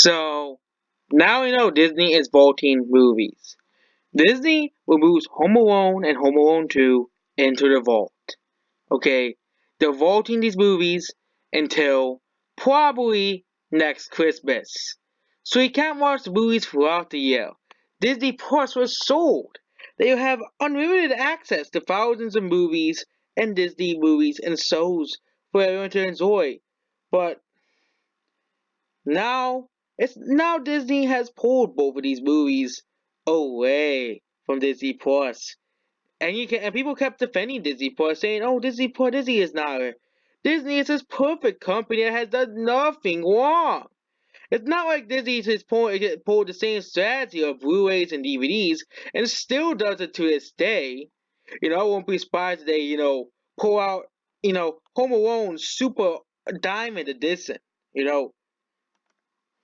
So now we know Disney is vaulting movies. Disney removes Home Alone and Home Alone 2 into the vault. Okay, they're vaulting these movies until probably next Christmas. So you can't watch the movies throughout the year. Disney Plus was sold. They have unlimited access to thousands of movies and Disney movies and shows for everyone to enjoy. But now Disney has pulled both of these movies away from Disney Plus. And people kept defending Disney Plus, saying, "Oh, Disney is not. Disney is this perfect company that has done nothing wrong." It's not like Disney has pulled the same strategy of Blu-rays and DVDs and still does it to this day. I won't be surprised if they, pull out, Home Alone Super Diamond Edition. You know,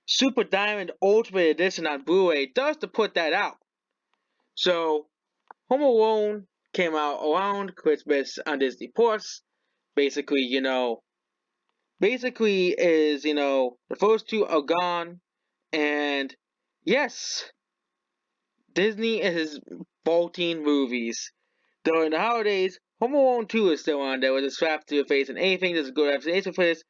Super Diamond Ultimate Edition on Blu-ray just to put that out. So Home Alone came out around Christmas on Disney Plus. Basically, the first two are gone, and yes, Disney is vaulting movies. During the holidays, Home Alone 2 is still on there with a strap to your face, and anything that's a good representation for this,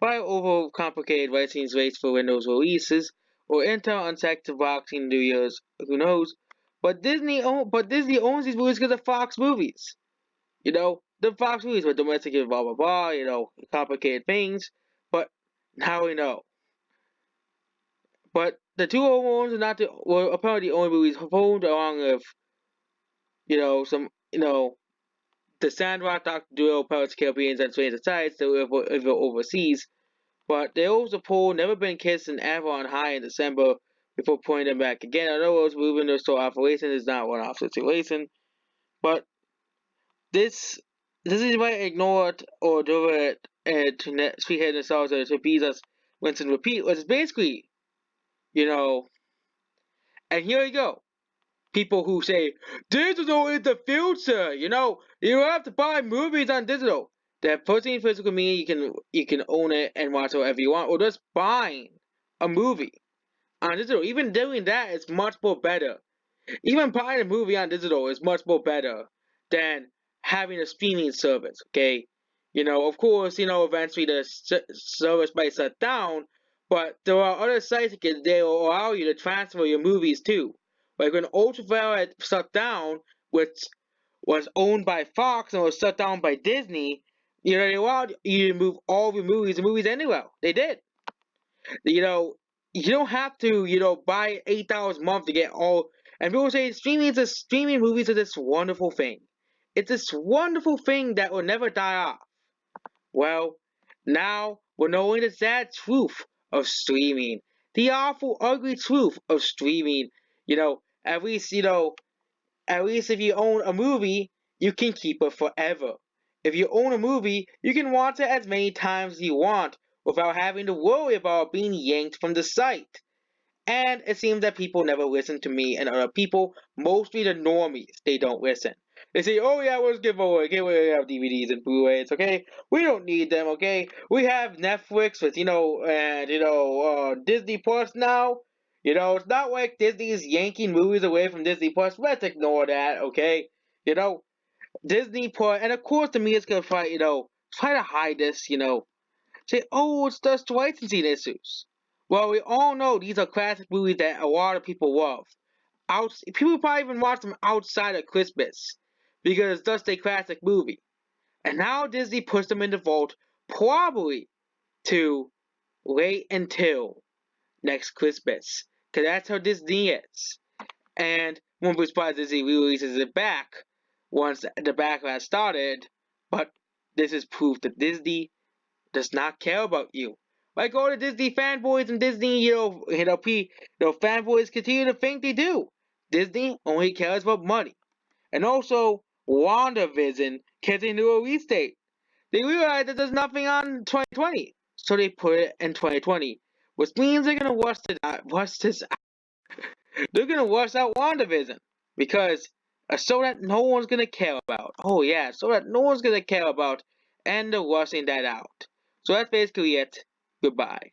by overcomplicated writing rates for Windows releases, or Intel unsacked boxing New Year's, who knows? But Disney owns these movies because of Fox movies. The Fox movies were domestic and blah blah blah, complicated things. But now we know. But the two Home Alones are not were apparently the only movies performed along with, some, the Sandrock, Dr. Duo, Pirates of the Caribbean, and Strange Sides that were overseas. But they also pulled Never Been Kissed and Avalon High in December before putting them back again. I know it was moving their store operation is not one off situation, but this is might ignore it or do it to spearhead themselves to appease us, rinse and repeat, which is basically, you know, and here you go. People who say digital is the future, you have to buy movies on digital. That putting physical media, you can own it and watch it whatever you want, or just buying a movie on digital. Even doing that is much more better. Even buying a movie on digital is much more better than having a streaming service. Okay, of course, eventually the service might shut down, but there are other sites that they will allow you to transfer your movies to. Like when Ultraviolet shut down, which was owned by Fox and was shut down by Disney, they allowed you to move all of your movies anywhere. They did. You know, you don't have to, buy $8 a month to get all. And people say streaming movies are this wonderful thing. It's this wonderful thing that will never die off. Well, now we're knowing the sad truth of streaming, the awful, ugly truth of streaming. At least if you own a movie, you can keep it forever. If you own a movie, you can watch it as many times as you want without having to worry about being yanked from the site. And it seems that people never listen to me and other people, mostly the normies, they don't listen. They say, "Oh yeah, we'll just give away, okay, we have DVDs and Blu-rays, okay? We don't need them, okay? We have Netflix with, and, Disney Plus now. It's not like Disney is yanking movies away from Disney Plus. Let's ignore that, okay? You know, Disney Plus, and of course the media's gonna try to hide this, say, "Oh, it's just licensing issues." Well, we all know these are classic movies that a lot of people love. People probably even watch them outside of Christmas because it's just a classic movie. And now Disney puts them in the vault probably to wait until next Christmas. Because that's how Disney is. And won't be surprised Disney releases it back once the backlash started. But this is proof that Disney does not care about you. Like all the Disney fanboys and Disney, fanboys continue to think they do. Disney only cares about money. And also, WandaVision gets a new release date. They realize that there's nothing on 2020, so they put it in 2020, which means they're gonna rush this. They're gonna rush out WandaVision because so that no one's gonna care about. Oh yeah, so that no one's gonna care about, and they're rushing that out. So that's basically it. Goodbye.